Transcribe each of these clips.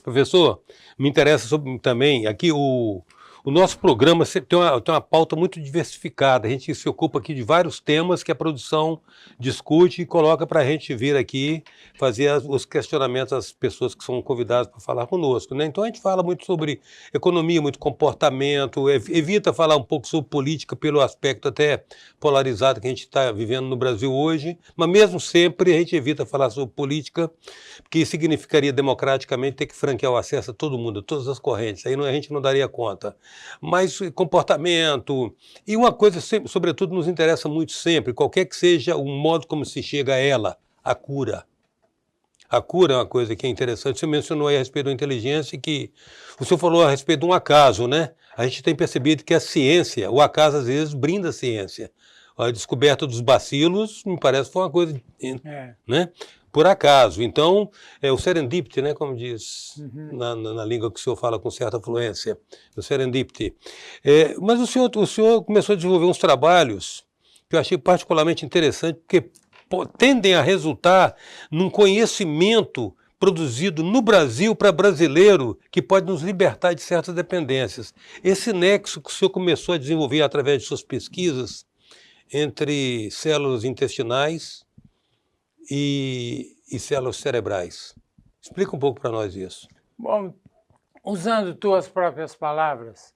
Professor, me interessa também aqui o nosso programa sempre tem uma pauta muito diversificada. A gente se ocupa aqui de vários temas que a produção discute e coloca para a gente vir aqui fazer os questionamentos às pessoas que são convidadas para falar conosco, né? Então a gente fala muito sobre economia, muito comportamento, evita falar um pouco sobre política pelo aspecto até polarizado que a gente está vivendo no Brasil hoje, mas mesmo sempre a gente evita falar sobre política, porque significaria democraticamente ter que franquear o acesso a todo mundo, a todas as correntes, aí a gente não daria conta. Mas comportamento, e uma coisa, sobretudo, nos interessa muito sempre, qualquer que seja o modo como se chega a ela, a cura. A cura é uma coisa que é interessante. Você mencionou aí a respeito da inteligência, que o senhor falou a respeito de um acaso, né? A gente tem percebido que a ciência, o acaso às vezes brinda a ciência. A descoberta dos bacilos, me parece, foi uma coisa, né? Por acaso. Então, o serendipity, né, como diz na língua que o senhor fala com certa fluência, o serendipity. Mas o senhor começou a desenvolver uns trabalhos que eu achei particularmente interessante, porque tendem a resultar num conhecimento produzido no Brasil para brasileiro que pode nos libertar de certas dependências. Esse nexo que o senhor começou a desenvolver através de suas pesquisas entre células intestinais e células cerebrais. Explica um pouco para nós isso. Bom, usando tuas próprias palavras,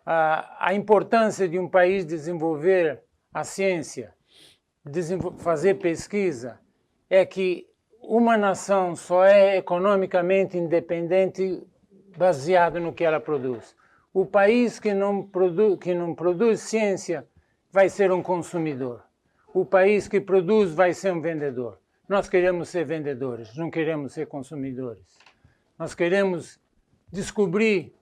a importância de um país desenvolver a ciência, fazer pesquisa, é que uma nação só é economicamente independente baseado no que ela produz. O país que não produz ciência vai ser um consumidor. O país que produz vai ser um vendedor. Nós queremos ser vendedores, não queremos ser consumidores. Nós queremos descobrir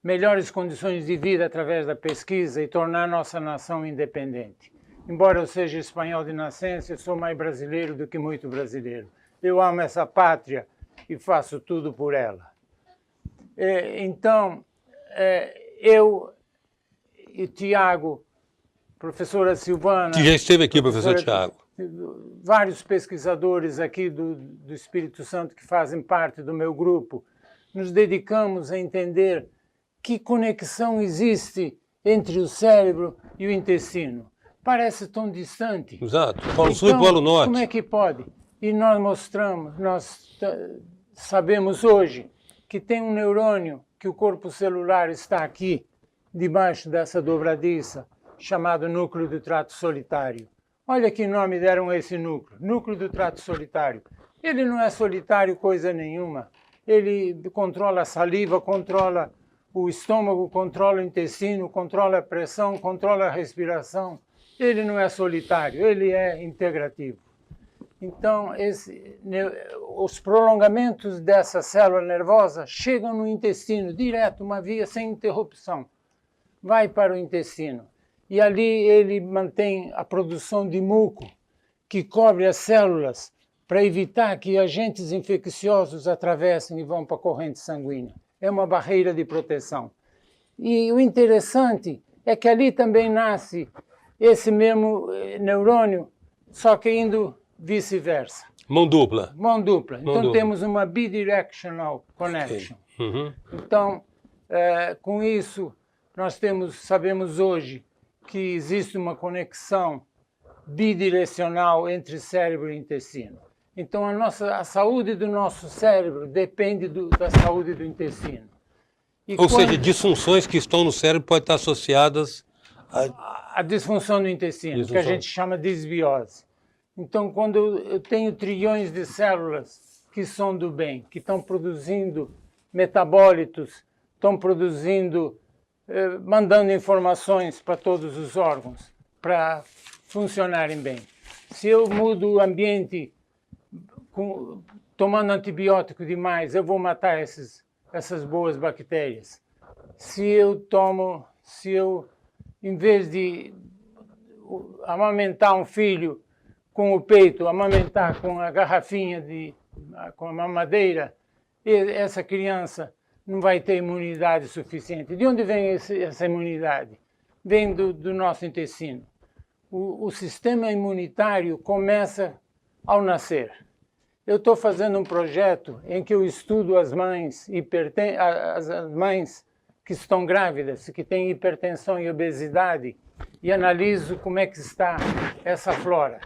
melhores condições de vida através da pesquisa e tornar nossa nação independente. Embora eu seja espanhol de nascença, eu sou mais brasileiro do que muito brasileiro. Eu amo essa pátria e faço tudo por ela. Então, eu e Tiago, professora Silvana... Que já esteve aqui, professor Tiago. Vários pesquisadores aqui do Espírito Santo que fazem parte do meu grupo, nos dedicamos a entender que conexão existe entre o cérebro e o intestino. Parece tão distante. Exato. Polo Sul e Polo Norte. Como é que pode? E nós mostramos, nós sabemos hoje que tem um neurônio, que o corpo celular está aqui, debaixo dessa dobradiça, chamado núcleo do trato solitário. Olha que nome deram a esse núcleo, núcleo do trato solitário. Ele não é solitário coisa nenhuma. Ele controla a saliva, controla o estômago, controla o intestino, controla a pressão, controla a respiração. Ele não é solitário, ele é integrativo. Então, os prolongamentos dessa célula nervosa chegam no intestino, direto, uma via sem interrupção. Vai para o intestino. E ali ele mantém a produção de muco, que cobre as células para evitar que agentes infecciosos atravessem e vão para a corrente sanguínea. É uma barreira de proteção. E o interessante é que ali também nasce esse mesmo neurônio, só que indo vice-versa. Mão dupla. Mão dupla. Então temos uma bidirectional connection. Okay. Uhum. Então, com isso, nós sabemos hoje que existe uma conexão bidirecional entre cérebro e intestino. Então, a saúde do nosso cérebro depende da saúde do intestino. Ou seja, disfunções que estão no cérebro podem estar associadas à disfunção do intestino, que a gente chama de desbiose. Então, quando eu tenho trilhões de células que são do bem, que estão produzindo metabólitos, estão produzindo mandando informações para todos os órgãos, para funcionarem bem. Se eu mudo o ambiente tomando antibiótico demais, eu vou matar essas boas bactérias. Se eu, em vez de amamentar um filho com o peito, amamentar com a garrafinha, com a mamadeira, essa criança não vai ter imunidade suficiente. De onde vem essa imunidade? Vem do nosso intestino. O sistema imunitário começa ao nascer. Eu estou fazendo um projeto em que eu estudo as mães, as mães que estão grávidas, que têm hipertensão e obesidade, e analiso como é que está essa flora.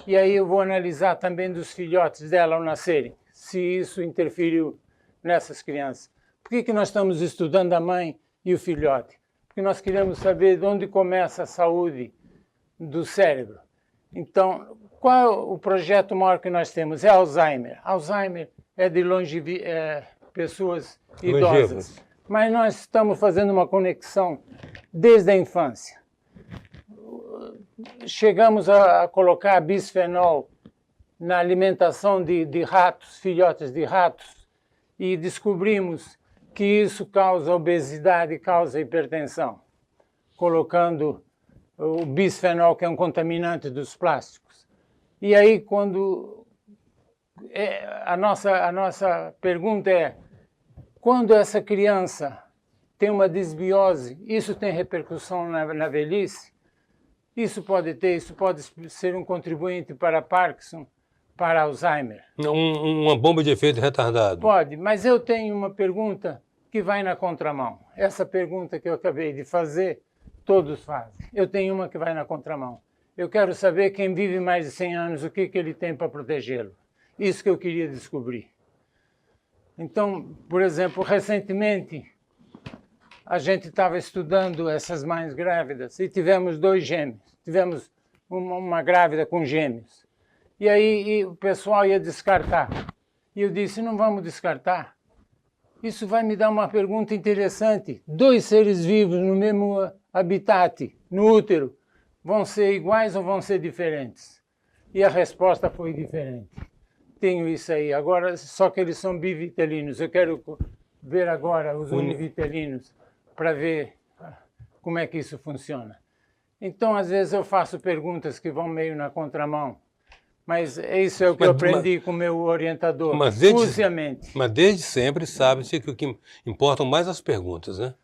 E aí eu vou analisar também dos filhotes dela ao nascerem, se isso interferiu nessas crianças. Por que nós estamos estudando a mãe e o filhote? Porque nós queremos saber de onde começa a saúde do cérebro. Então, qual é o projeto maior que nós temos? É Alzheimer. Alzheimer é de pessoas idosas. Mas nós estamos fazendo uma conexão desde a infância. Chegamos a colocar bisfenol na alimentação de ratos, filhotes de ratos, e descobrimos que isso causa obesidade e causa hipertensão, colocando o bisfenol, que é um contaminante dos plásticos. E aí, a nossa pergunta é, quando essa criança tem uma desbiose, isso tem repercussão na velhice? Isso pode ser um contribuinte para Parkinson, para Alzheimer. Uma bomba de efeito retardado. Pode, mas eu tenho uma pergunta que vai na contramão. Essa pergunta que eu acabei de fazer, todos fazem. Eu tenho uma que vai na contramão. Eu quero saber quem vive mais de 100 anos, o que ele tem para protegê-lo. Isso que eu queria descobrir. Então, por exemplo, recentemente, a gente estava estudando essas mães grávidas e tivemos 2 gêmeos. Tivemos uma grávida com gêmeos. E aí o pessoal ia descartar. E eu disse, não vamos descartar. Isso vai me dar uma pergunta interessante. 2 seres vivos no mesmo habitat, no útero, vão ser iguais ou vão ser diferentes? E a resposta foi diferente. Tenho isso aí. Agora, só que eles são bivitelinos. Eu quero ver agora os univitelinos para ver como é que isso funciona. Então, às vezes eu faço perguntas que vão meio na contramão. Mas isso é o que eu aprendi com o meu orientador. Use a mente. Mas desde sempre sabe-se que o que importam mais as perguntas, né?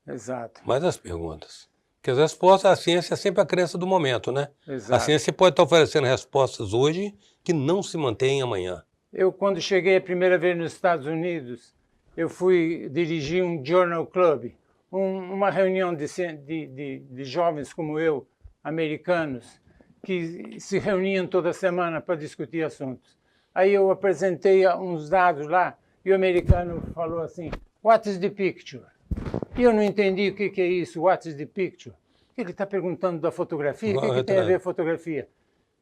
Exato. Mais as perguntas. Porque as respostas, a ciência é sempre a crença do momento, né? Exato. A ciência pode estar oferecendo respostas hoje que não se mantêm amanhã. Eu, quando cheguei a primeira vez nos Estados Unidos, eu fui dirigir um Journal Club, uma reunião de jovens como eu, americanos, que se reuniam toda semana para discutir assuntos. Aí eu apresentei uns dados lá e o americano falou assim, what is the picture? E eu não entendi o que é isso, what is the picture? Ele está perguntando da fotografia, o que tem a ver fotografia?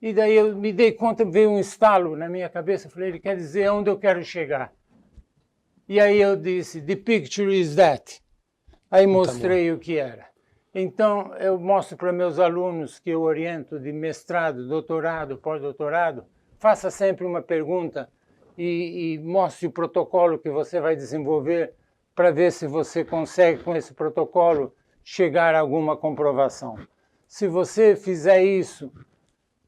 E daí eu me dei conta, veio um estalo na minha cabeça, falei, ele quer dizer onde eu quero chegar. E aí eu disse, the picture is that. Aí mostrei o que era. Então, eu mostro para meus alunos que eu oriento de mestrado, doutorado, pós-doutorado, faça sempre uma pergunta e mostre o protocolo que você vai desenvolver para ver se você consegue, com esse protocolo, chegar a alguma comprovação. Se você fizer isso,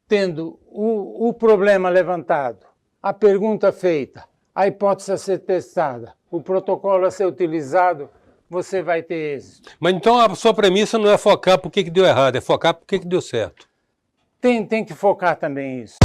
tendo o problema levantado, a pergunta feita, a hipótese a ser testada, o protocolo a ser utilizado, você vai ter êxito. Mas então a sua premissa não é focar por que deu errado, é focar por que deu certo. Tem que focar também isso.